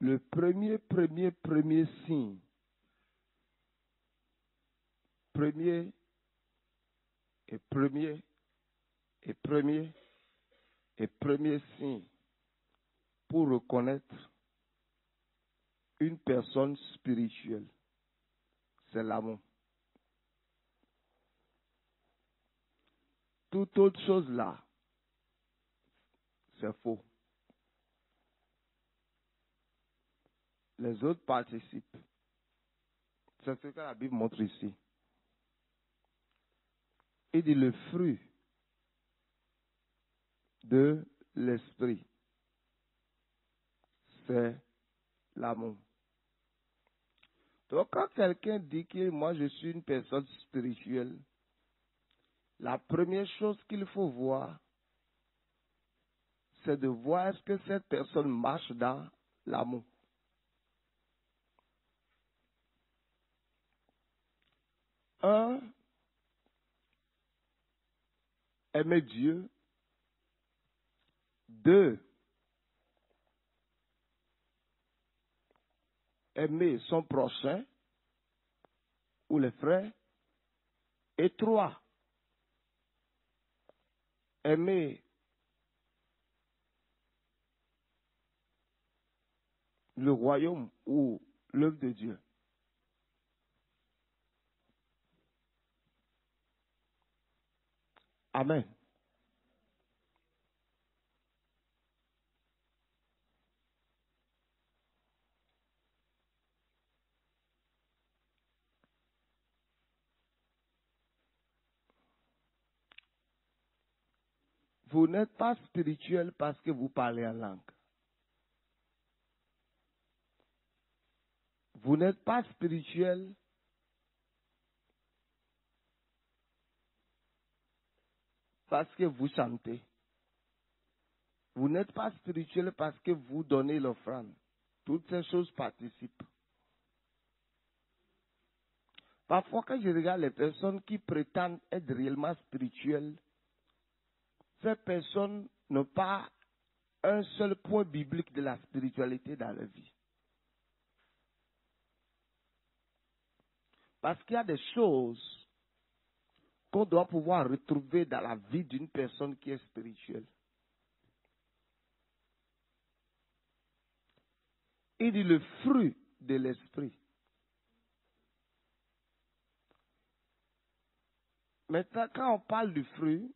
le premier signe, premier signe pour reconnaître une personne spirituelle, c'est l'amour. Toute autre chose là, c'est faux. Les autres participent. C'est ce que la Bible montre ici. Il dit le fruit de l'esprit, c'est l'amour. Donc quand quelqu'un dit que moi je suis une personne spirituelle, la première chose qu'il faut voir, c'est de voir est-ce que cette personne marche dans l'amour. Un, aimer Dieu. Deux, aimer son prochain ou les frères. Et trois, aimer le royaume ou l'œuvre de Dieu. Amen. Vous n'êtes pas spirituel parce que vous parlez en langue. Vous n'êtes pas spirituel parce que vous chantez. Vous n'êtes pas spirituel parce que vous donnez l'offrande. Toutes ces choses participent. Parfois, quand je regarde les personnes qui prétendent être réellement spirituelles, ces personnes n'ont pas un seul point biblique de la spiritualité dans leur vie. Parce qu'il y a des choses qu'on doit pouvoir retrouver dans la vie d'une personne qui est spirituelle. Il dit le fruit de l'esprit. Maintenant, quand on parle du fruit,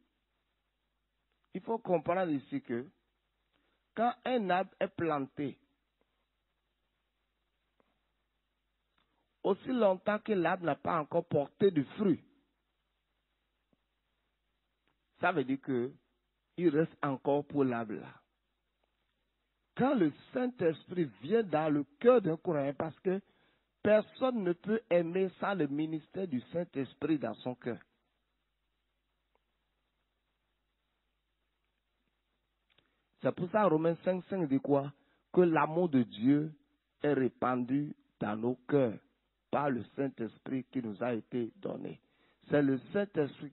il faut comprendre ici que quand un arbre est planté, aussi longtemps que l'arbre n'a pas encore porté du fruit, ça veut dire qu'il reste encore pour l'arbre là. Quand le Saint-Esprit vient dans le cœur d'un croyant, parce que personne ne peut aimer sans le ministère du Saint-Esprit dans son cœur. C'est pour ça Romains 5,5 dit quoi? Que l'amour de Dieu est répandu dans nos cœurs par le Saint-Esprit qui nous a été donné. C'est le Saint-Esprit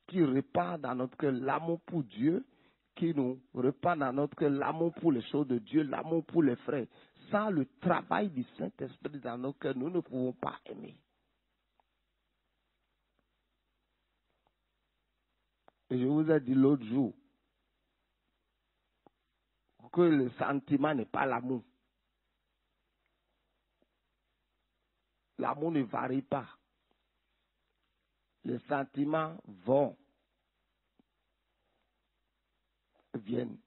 qui répand dans notre cœur l'amour pour Dieu, qui nous répand dans notre cœur l'amour pour les choses de Dieu, l'amour pour les frères. Sans le travail du Saint-Esprit dans nos cœurs, nous ne pouvons pas aimer. Et je vous ai dit l'autre jour que le sentiment n'est pas l'amour. L'amour ne varie pas. Les sentiments viennent.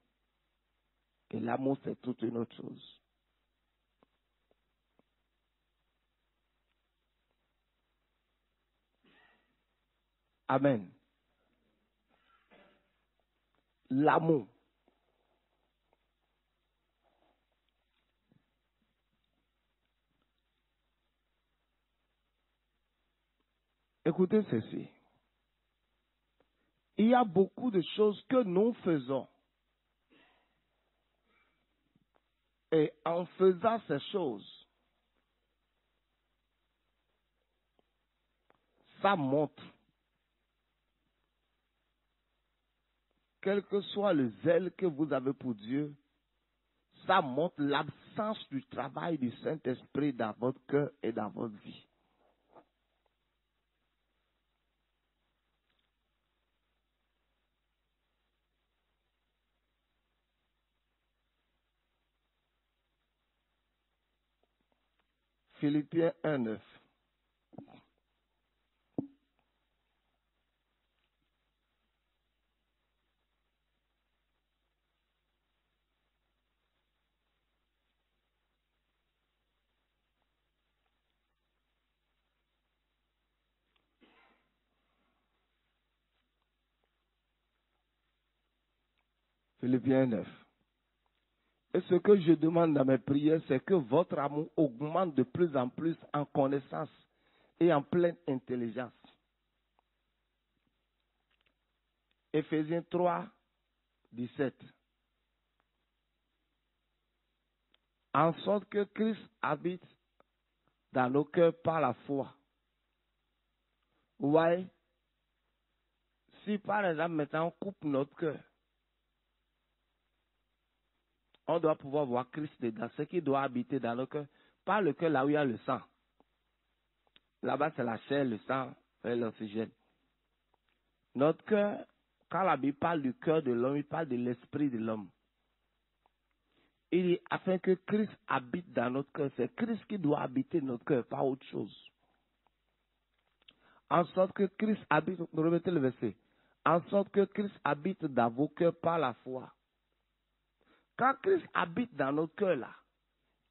Et l'amour, c'est toute une autre chose. Amen. L'amour. Écoutez ceci. Il y a beaucoup de choses que nous faisons. Et en faisant ces choses, ça montre, quel que soit le zèle que vous avez pour Dieu, ça montre l'absence sens du travail du Saint-Esprit dans votre cœur et dans votre vie. Philippiens 1:9. Philippiens 9. Et ce que je demande dans mes prières, c'est que votre amour augmente de plus en plus en connaissance et en pleine intelligence. Éphésiens 3, 17. En sorte que Christ habite dans nos cœurs par la foi. Vous voyez, si par exemple maintenant on coupe notre cœur, on doit pouvoir voir Christ dedans, ce qui doit habiter dans le cœur. Pas le cœur là où il y a le sang. Là-bas, c'est la chair, le sang et l'oxygène. Notre cœur, quand la Bible parle du cœur de l'homme, il parle de l'esprit de l'homme. Il dit, afin que Christ habite dans notre cœur, c'est Christ qui doit habiter notre cœur, pas autre chose. En sorte que Christ habite, remettez le verset, en sorte que Christ habite dans vos cœurs par la foi. Quand Christ habite dans notre cœur là,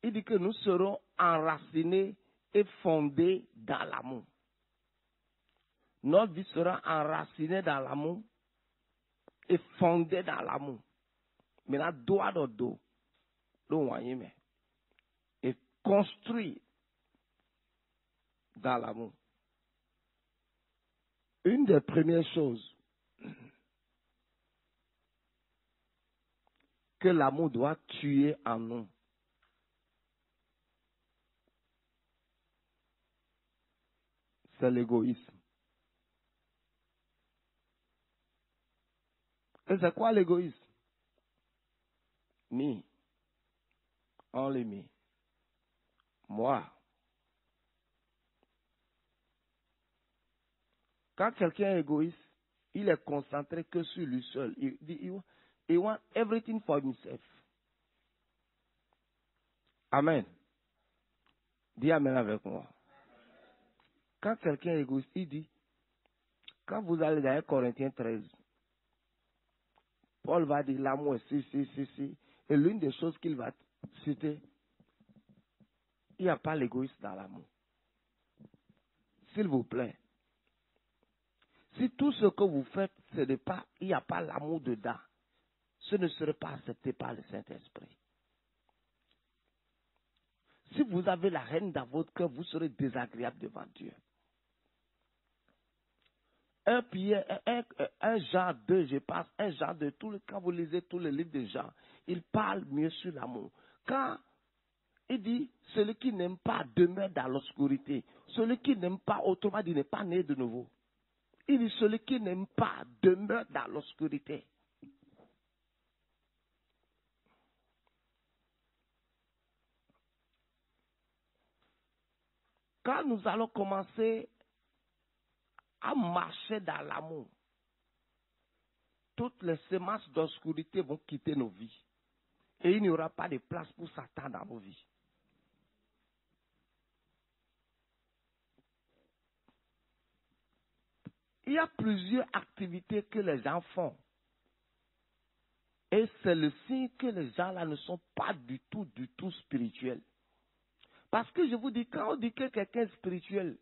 il dit que nous serons enracinés et fondés dans l'amour. Notre vie sera enracinée dans l'amour et fondée dans l'amour. Maintenant, doigt dans dos, et construit dans l'amour. Une des premières choses que l'amour doit tuer en nous, c'est l'égoïsme. Et c'est quoi l'égoïsme? Me. Only me. Moi. Quand quelqu'un est égoïste, il est concentré que sur lui seul. He wants everything for himself. Amen. Dis Amen avec moi. Quand quelqu'un est égoïste, il dit, quand vous allez dans 1 Corinthiens 13, Paul va dire l'amour est si. Et l'une des choses qu'il va citer, il n'y a pas l'égoïsme dans l'amour. S'il vous plaît. Si tout ce que vous faites, il n'y a pas l'amour dedans, ce ne serait pas accepté par le Saint-Esprit. Si vous avez la haine dans votre cœur, vous serez désagréable devant Dieu. 1 Jean 2, je passe, 1 Jean 2, quand vous lisez tous les livres de Jean, il parle mieux sur l'amour. Quand il dit, celui qui n'aime pas demeure dans l'obscurité. Celui qui n'aime pas, autrement dit, n'est pas né de nouveau. Il dit, celui qui n'aime pas demeure dans l'obscurité. Quand nous allons commencer à marcher dans l'amour, toutes les semences d'obscurité vont quitter nos vies. Et il n'y aura pas de place pour Satan dans nos vies. Il y a plusieurs activités que les gens font. Et c'est le signe que les gens là ne sont pas du tout spirituels. Parce que je vous dis, quand on dit que quelqu'un est spirituel,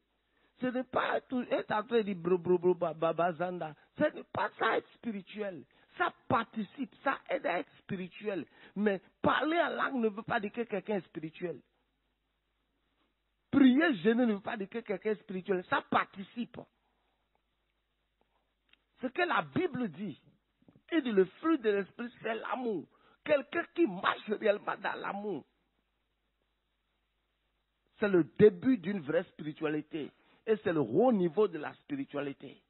ce n'est pas être en train de dire babazanda. Ce n'est pas ça être spirituel. Ça participe, ça aide à être spirituel. Mais parler en langue ne veut pas dire que quelqu'un est spirituel. Prier, jeûner ne veut pas dire que quelqu'un est spirituel. Ça participe. Ce que la Bible dit, il dit le fruit de l'esprit, c'est l'amour. Quelqu'un qui marche réellement dans l'amour, c'est le début d'une vraie spiritualité. Et c'est le haut niveau de la spiritualité.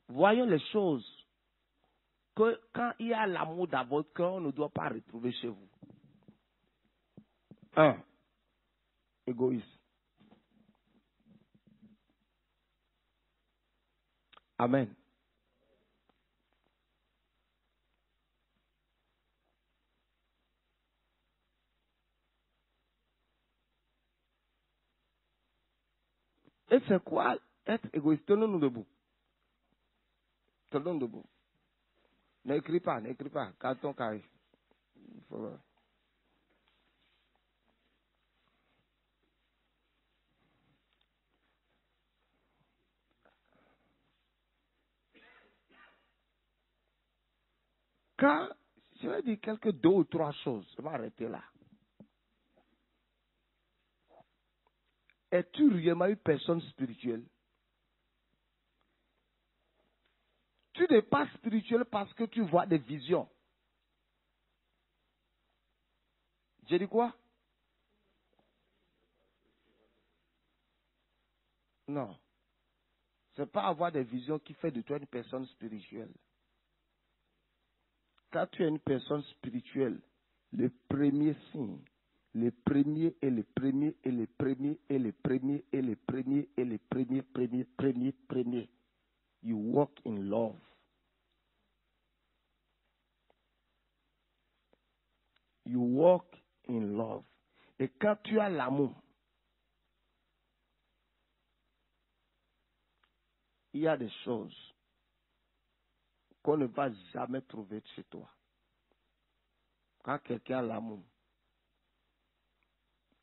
Voyons les choses que quand il y a l'amour dans votre cœur, on ne doit pas retrouver chez vous. 1. Égoïste. Amen. Et c'est quoi être égoïste? Tenons-nous debout. Tenons-nous debout. N'écris pas. Carton carré. Quand je vais dire quelques 2 ou 3 choses, je vais arrêter là. Es-tu réellement une personne spirituelle? Tu n'es pas spirituel parce que tu vois des visions. J'ai dit quoi? Non. Ce n'est pas avoir des visions qui fait de toi une personne spirituelle. Quand tu es une personne spirituelle, le premier signe, le premier, you walk in love. You walk in love. Et quand tu as l'amour, il y a des choses qu'on ne va jamais trouver chez toi. Quand quelqu'un a l'amour,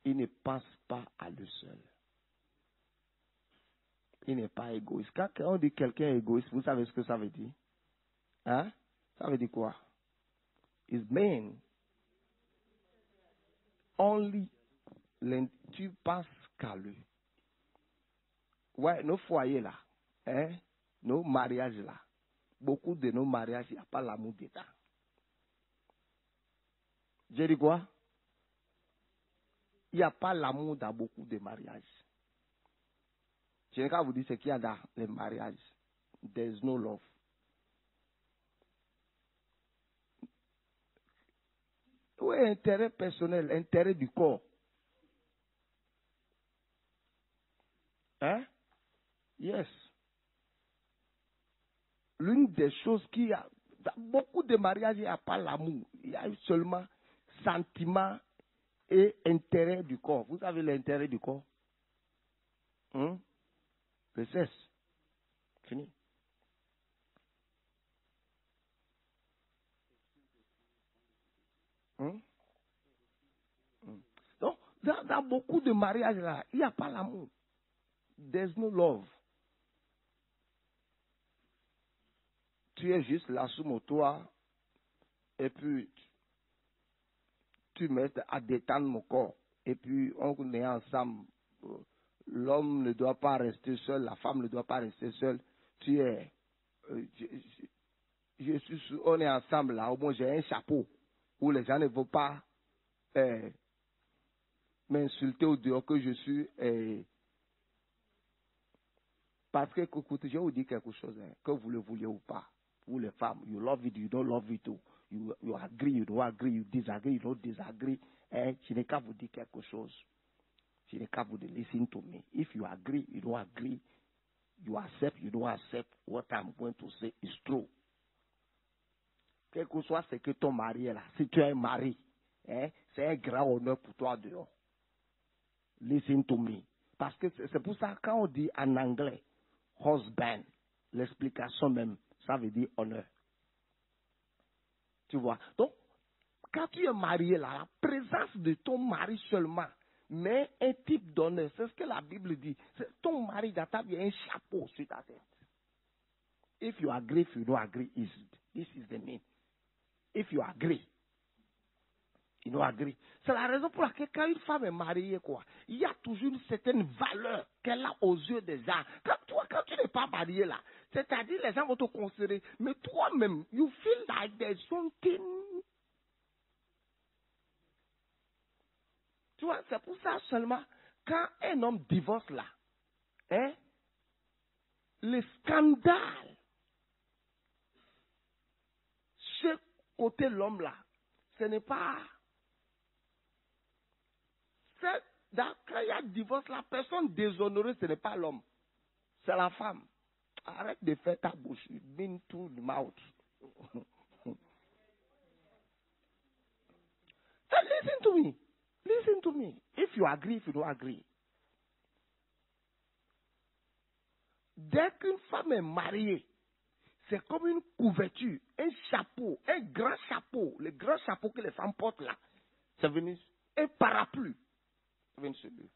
il ne pense pas à lui seul. Il n'est pas égoïste. Quand on dit quelqu'un est égoïste, vous savez ce que ça veut dire? Hein? Ça veut dire quoi? It means only, tu penses qu'à lui. Ouais, nos foyers là, hein? Nos mariages là, beaucoup de nos mariages, il n'y a pas l'amour dedans. J'ai dit quoi? Il n'y a pas l'amour dans beaucoup de mariages. Je n'ai qu'à vous dire ce qu'il y a dans les mariages. There is no love. Oui, intérêt personnel, intérêt du corps. Hein? Yes. L'une des choses qui a, dans beaucoup de mariages, il n'y a pas l'amour. Il y a seulement sentiment et intérêt du corps. Vous avez l'intérêt du corps? Le cesse. Fini. Donc, dans beaucoup de mariages là, il n'y a pas l'amour. There's no love. Tu es juste là sous mon toit et puis tu m'aides à détendre mon corps. Et puis on est ensemble. L'homme ne doit pas rester seul, la femme ne doit pas rester seule. Tu es, on est ensemble là. Au moins j'ai un chapeau où les gens ne vont pas m'insulter au dehors que je suis. Parce que, écoutez, je vais vous dire quelque chose, hein, que vous le vouliez ou pas. Vous les femmes, you love it, you don't love it. You agree, you don't agree, you disagree, you don't disagree. Je n'ai qu'à vous dire quelque chose. Je n'ai qu'à vous dire, listen to me. If you agree, you don't agree, you accept, you don't accept, what I'm going to say is true. Quel que soit ce que ton mari est là, si tu es un mari, c'est un grand honneur pour toi dehors. Listen to me. Parce que c'est pour ça quand on dit en anglais, husband, l'explication même, ça veut dire honneur. Tu vois. Donc, quand tu es marié là, la présence de ton mari seulement, mais un type d'honneur, c'est ce que la Bible dit. C'est ton mari dans ta vie a un chapeau sur ta tête. If you agree, if you don't agree, this is the name. If you agree, you don't agree. C'est la raison pour laquelle quand une femme est mariée, quoi, il y a toujours une certaine valeur qu'elle a aux yeux des gens. Quand tu n'es pas marié là, c'est-à-dire les gens vont te considérer, mais toi-même, you feel like there's something. Tu vois, c'est pour ça seulement, quand un homme divorce là, le scandale côté l'homme là, ce n'est pas... Quand il y a divorce, la personne déshonorée, ce n'est pas l'homme. C'est la femme. Arrête de faire ta bouche. Mean to the mouth. Listen to me. Listen to me. If you agree, if you don't agree. Dès qu'une femme est mariée, c'est comme une couverture, un chapeau, un grand chapeau. Le grand chapeau que les femmes portent là. C'est venu. Un parapluie. C'est venu sur lui.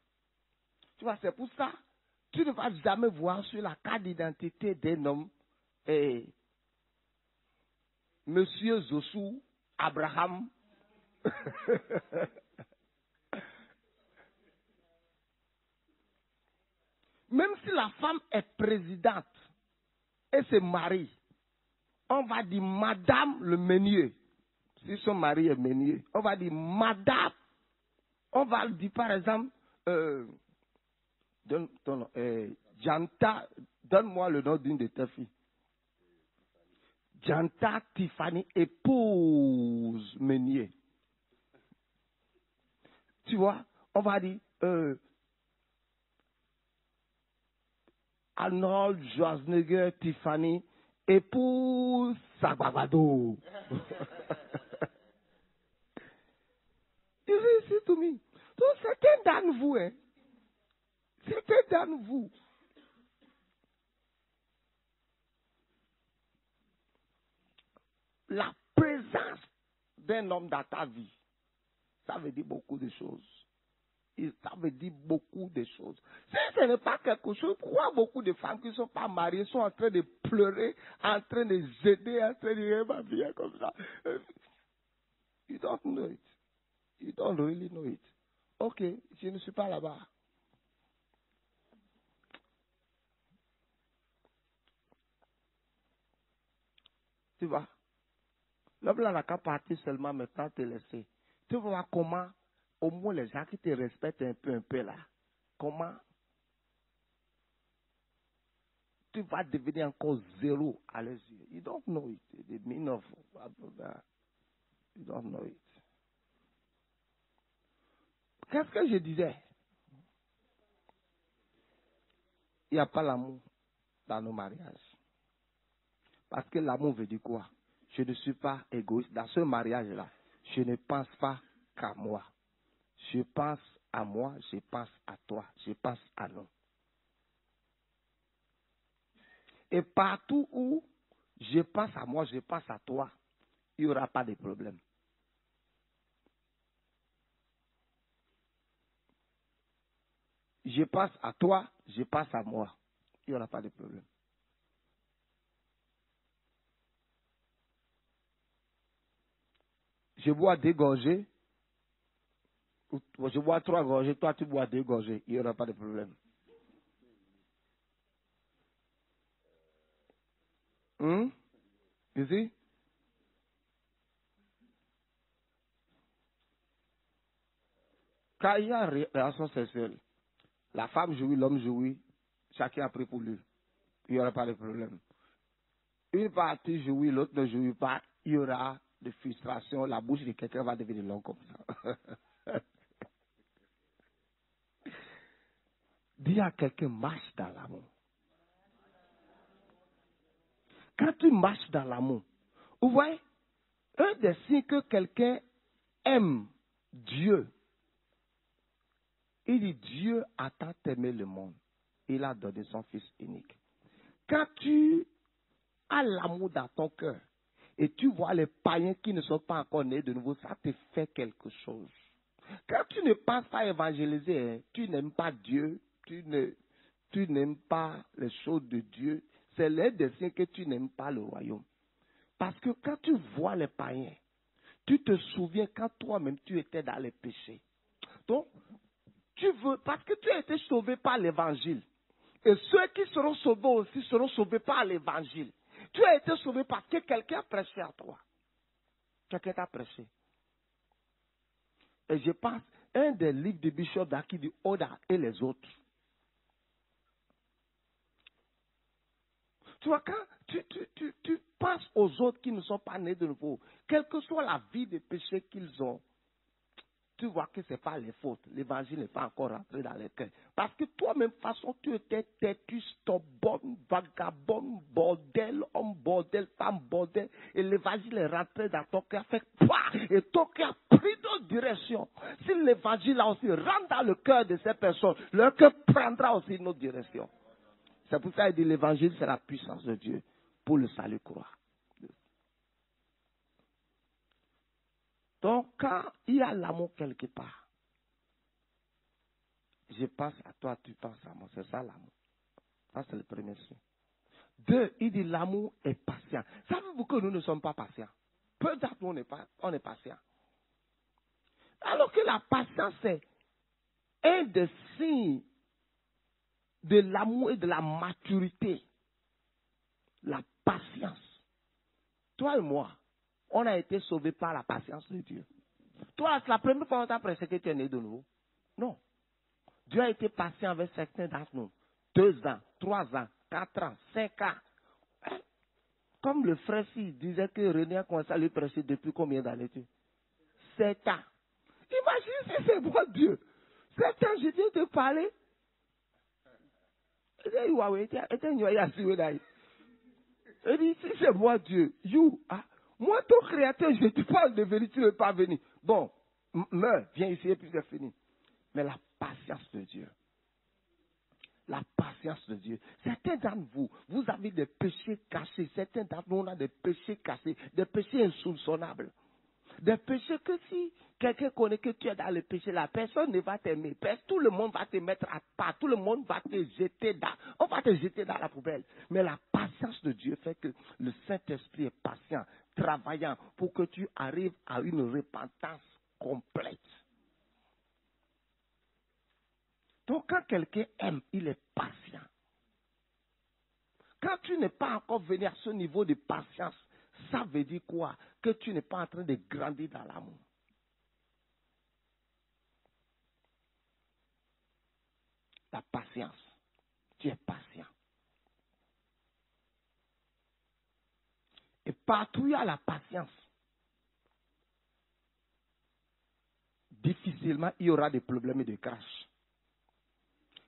Tu vois, c'est pour ça. Tu ne vas jamais voir sur la carte d'identité d'un homme Monsieur Zosu Abraham. Même si la femme est présidente et se marie, on va dire Madame le meunier. Si son mari est meunier, on va dire Madame. On va dire par exemple, Janta, donne-moi le nom d'une de tes filles. Janta Tiffany, épouse meunier. Tu vois, on va dire Arnold Schwarzenegger Tiffany, épouse Sagbagado. You see to me. Donc certains d'entre vous, hein. Certains d'entre vous. La présence d'un homme dans ta vie, ça veut dire beaucoup de choses. Ça veut dire beaucoup de choses. Si ce n'est pas quelque chose, pourquoi beaucoup de femmes qui ne sont pas mariées sont en train de pleurer, en train de jeter, en train de dire ma vie est comme ça? You don't know it. You don't really know it. Ok, je ne suis pas là-bas. Tu vois? L'homme là n'a qu'à partir seulement maintenant te laisser. Tu vois comment, au moins les gens qui te respectent un peu là, comment tu vas devenir encore zéro à leurs yeux. You don't know it. The meaning of that. You don't know it. Qu'est-ce que je disais? Il n'y a pas l'amour dans nos mariages. Parce que l'amour veut dire quoi? Je ne suis pas égoïste. Dans ce mariage-là, je ne pense pas qu'à moi. Je pense à moi, je pense à toi, je pense à nous. Et partout où je pense à moi, je pense à toi, il n'y aura pas de problème. Je pense à toi, je pense à moi, il n'y aura pas de problème. Je bois 2 gorgées, je bois 3 gorgées, toi tu bois 2 gorgées, il n'y aura pas de problème. You see? Quand il y a une relation sexuelle, la femme jouit, l'homme jouit, chacun a pris pour lui. Il n'y aura pas de problème. Une partie jouit, l'autre ne jouit pas, il y aura de frustration, la bouche de quelqu'un va devenir longue comme ça. Dis à quelqu'un, marche dans l'amour. Quand tu marches dans l'amour, vous voyez, un des signes que quelqu'un aime Dieu, il dit Dieu a tant aimé le monde, il a donné son Fils unique. Quand tu as l'amour dans ton cœur et tu vois les païens qui ne sont pas encore nés de nouveau, ça te fait quelque chose. Quand tu ne penses pas évangéliser, hein, tu n'aimes pas Dieu, tu n'aimes pas les choses de Dieu, c'est l'un des signes que tu n'aimes pas le royaume. Parce que quand tu vois les païens, tu te souviens quand toi-même tu étais dans les péchés. Donc, tu veux, parce que tu as été sauvé par l'évangile. Et ceux qui seront sauvés aussi seront sauvés par l'évangile. Tu as été sauvé parce que quelqu'un a prêché à toi. Quelqu'un t'a prêché. Et je pense, un des livres de Bishop Daki dit Oda et les autres. Tu vois, quand tu penses aux autres qui ne sont pas nés de nouveau. Quelle que soit la vie de péché qu'ils ont, tu vois que ce n'est pas les fautes. L'évangile n'est pas encore rentré dans les cœurs. Parce que toi-même, façon, tu étais têtu, stop-bonne, vagabonde, bordel, homme bordel, femme bordel. Et l'évangile est rentré dans ton cœur, fait quoi? Et ton cœur a pris d'autres directions. Si l'évangile a aussi rentre dans le cœur de ces personnes, leur cœur prendra aussi une autre direction. C'est pour ça qu'il dit l'évangile, c'est la puissance de Dieu pour le salut croire. Donc, quand il y a l'amour quelque part, je pense à toi, tu penses à moi. C'est ça l'amour. Ça, c'est le premier signe. 2, il dit l'amour est patient. Savez-vous que nous ne sommes pas patients? Peut-être on est patient. Alors que la patience, c'est un des signes de l'amour et de la maturité. La patience. Toi et moi, on a été sauvés par la patience de Dieu. Toi, c'est la première fois qu'on t'a prêché que tu es né de nouveau. Non. Dieu a été patient avec certains d'entre nous. 2 ans, 3 ans, 4 ans, 5 ans. Hein? Comme le frère ci disait que René a commencé à lui prêcher depuis combien d'années? 7 ans. Imagine si c'est moi Dieu. 7 ans, je viens de parler. Il dit, si c'est moi Dieu, moi ton créateur, je te parle de venir, tu ne veux pas venir. Bon, meurs, viens ici et puis c'est fini. Mais la patience de Dieu. La patience de Dieu. Certains d'entre vous, vous avez des péchés cachés. Certains d'entre nous, on a des péchés cachés, des péchés insoupçonnables. Des péchés que si quelqu'un connaît que tu es dans le péché, la personne ne va t'aimer. Tout le monde va te mettre à part. Tout le monde va te jeter on va te jeter dans la poubelle. Mais la patience de Dieu fait que le Saint-Esprit est patient, travaillant pour que tu arrives à une repentance complète. Donc quand quelqu'un aime, il est patient. Quand tu n'es pas encore venu à ce niveau de patience, ça veut dire quoi? Que tu n'es pas en train de grandir dans l'amour. La patience. Tu es patient. Et partout où il y a la patience, difficilement il y aura des problèmes et des crashs.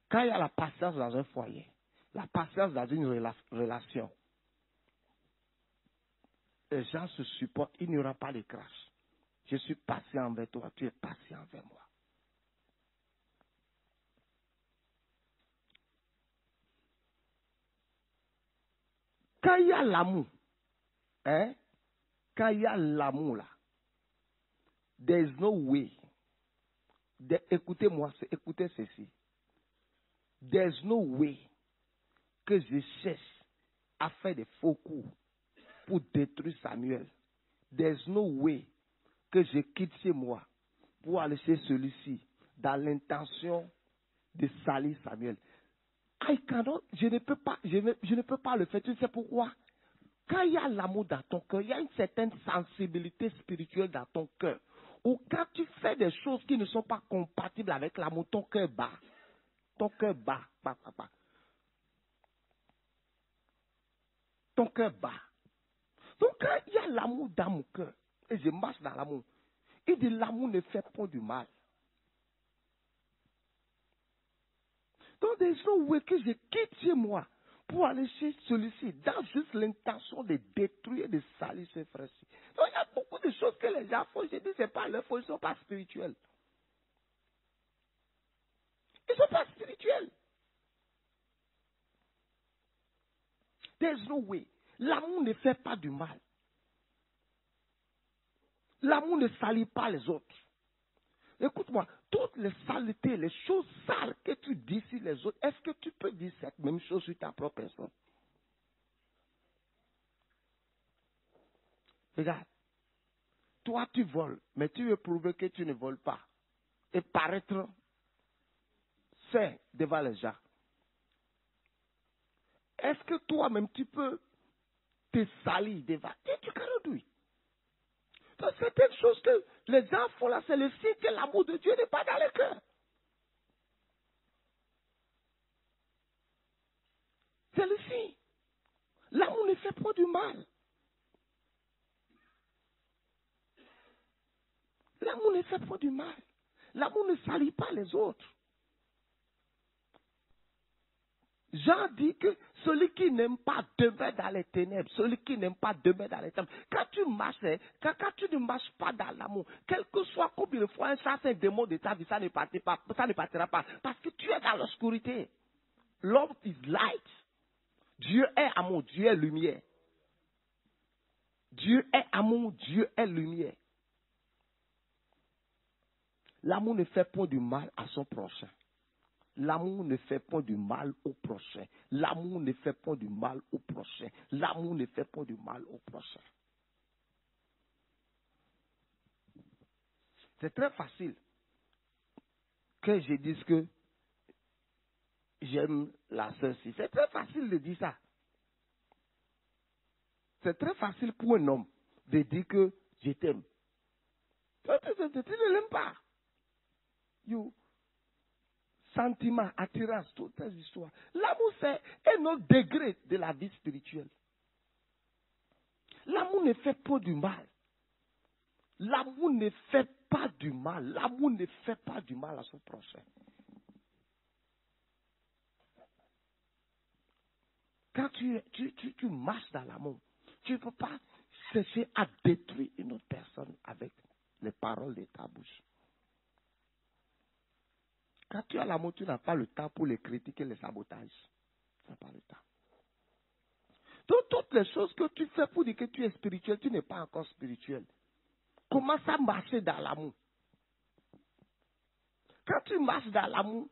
Quand il y a la patience dans un foyer, la patience dans une relation, les gens se supportent, il n'y aura pas de crash. Je suis patient envers toi, tu es patient envers moi. Quand il y a l'amour, quand il y a l'amour là, there is no way. Écoutez-moi, écoutez ceci. There is no way que je cherche à faire des faux coups pour détruire Samuel. There is no way que je quitte chez moi pour aller chez celui-ci dans l'intention de salir Samuel. Je ne peux pas le faire. Tu sais pourquoi? Quand il y a l'amour dans ton cœur, il y a une certaine sensibilité spirituelle dans ton cœur. Ou quand tu fais des choses qui ne sont pas compatibles avec l'amour, ton cœur bat. Ton cœur bat. Ton cœur bat. Donc quand il y a l'amour dans mon cœur, et je marche dans l'amour, il dit l'amour ne fait pas du mal. Donc des gens que je quitte chez moi pour aller chez celui-ci, dans juste l'intention de détruire, de salir ce frère-ci. Donc il y a beaucoup de choses que les gens font. Je dis, c'est pas leur faute, ils ne sont pas spirituels. Ils ne sont pas spirituels. There's no way. L'amour ne fait pas du mal. L'amour ne salit pas les autres. Écoute-moi, toutes les saletés, les choses sales que tu dis sur les autres, est-ce que tu peux dire cette même chose sur ta propre personne? Regarde, toi tu voles, mais tu veux prouver que tu ne voles pas. Et paraître sain devant les gens. Est-ce que toi-même tu peux te salir devant? Tu cannot do it. Donc c'est quelque chose que les gens font là, c'est le signe que l'amour de Dieu n'est pas dans le cœur. C'est le signe. L'amour ne fait pas du mal. L'amour ne fait pas du mal. L'amour ne salit pas les autres. Jean dit que celui qui n'aime pas demeure dans les ténèbres. Celui qui n'aime pas demeure dans les ténèbres. Quand tu marches, quand tu ne marches pas dans l'amour, quel que soit combien de fois un chasse un démon de ta vie, ça ne partira pas. Parce que tu es dans l'obscurité. Love is light. Dieu est amour, Dieu est lumière. Dieu est amour, Dieu est lumière. L'amour ne fait pas du mal à son prochain. L'amour ne fait pas du mal au prochain. L'amour ne fait pas du mal au prochain. L'amour ne fait pas du mal au prochain. C'est très facile que je dise que j'aime la sœur-ci. C'est très facile de dire ça. C'est très facile pour un homme de dire que je t'aime. Tu ne l'aimes pas. Sentiment, attirance, toutes ces histoires. L'amour, c'est un autre degré de la vie spirituelle. L'amour ne fait pas du mal. L'amour ne fait pas du mal. L'amour ne fait pas du mal à son prochain. Quand tu marches dans l'amour, tu ne peux pas chercher à détruire une autre personne avec les paroles de ta bouche. Quand tu as l'amour, tu n'as pas le temps pour les critiques et les sabotages. Tu n'as pas le temps. Donc, toutes les choses que tu fais pour dire que tu es spirituel, tu n'es pas encore spirituel. Commence à marcher dans l'amour. Quand tu marches dans l'amour,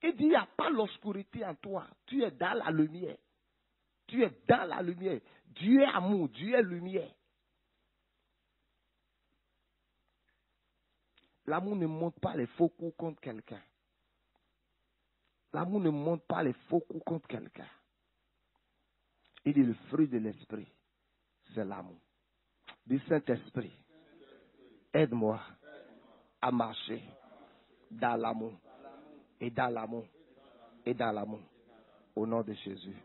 il dit, il n'y a pas l'obscurité en toi. Tu es dans la lumière. Tu es dans la lumière. Dieu est amour, Dieu est lumière. L'amour ne monte pas les faux coups contre quelqu'un. L'amour ne monte pas les faux coups contre quelqu'un. Il dit, le fruit de l'esprit, c'est l'amour. Du Saint-Esprit, aide-moi à marcher dans l'amour. Et dans l'amour. Et dans l'amour. Au nom de Jésus.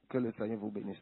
Que le Seigneur vous bénisse.